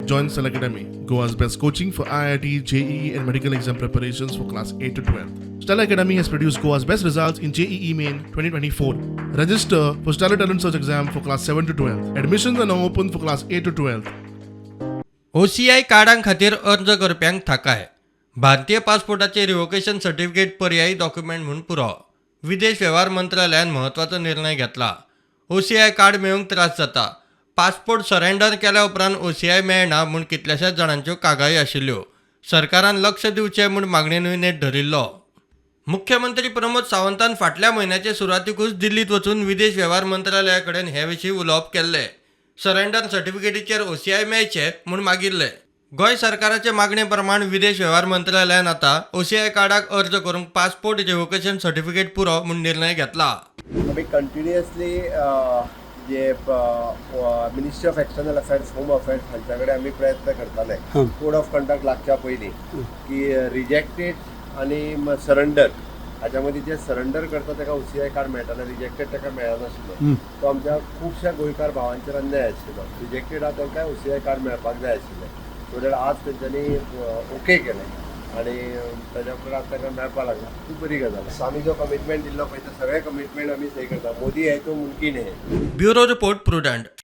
Join Stellar Academy, Goa's best coaching for IIT, JEE, and medical exam preparations for class 8 to 12. Stellar Academy has produced Goa's best results in JEE Main 2024. Register for Stellar Talent Search exam for class 7 to 12. Admissions are now open for class 8 to 12. OCI कार्डां खातीर अर्ज करप्यांक थाकाय. भारतीय पासपोर्टाचे revocation certificate पर्यायी document म्हणून पुरावो. विदेश वेव्हार मंत्रालयान म्हत्वाचो निर्णय घेतला. OCI कार्ड मेळूंक त्रास जाता. पासपोर्ट सरेंडर केल्या उपरांत OCI मेळना म्हूण कितल्याशाच जाणांच्यो कागाळी आशिल्ल्यो. सरकारान लक्ष दिवचें म्हूण मागणेनूय नेट धरिल्लो. मुख्यमंत्री प्रमोद सावंतान फाटल्या म्हयन्याचे सुरवातीकूच दिल्लीत वचून विदेश वेव्हार मंत्रालया कडेन हे विशीं उलोवप केल्लें. सरेंडर सर्टिफिकेटीचेर OCI मेळचे म्हूण मागिल्लें. गोंय सरकाराचे मागणे प्रमाण विदेश वेव्हार मंत्रालयान आतां OCI कार्डाक अर्ज करूंक पासपोर्ट रिवोकेशन सर्टिफिकेट पुरो म्हूण निर्णय घेतला. आम्ही कंटिन्युअसली जे ministry of external affairs, home affairs हांच्या कडेन आमी प्रयत्न करताले कोड ऑफ कंडक्ट लागच्या पयलीं की रिजेक्टेड आणि सरेंडर हाच्या मदीं जे सरेंडर करता ताका OCI कार्ड मेळटालें, रिजेक्टेड ताका मेळनाशिल्लें. तो आमच्या खुबश्या गोंयकार भावांचेर अन्याय आशिल्लो. रिजेक्टेड आहा तांकां OCI कार्ड मेळपाक जाय आशिल्लें. सो दॅट आज तेंच्यांनी ओके केलें आणि ताच्या उपरांत आतां ताका मेळपाक लागला. खूब बरी गजाल. आमी जो कमिटमेंट दिल्लो पळय ते सगळे कमिटमेंट आमी सही करता. मोदी है तो मुमकीन है. Bureau report prudent.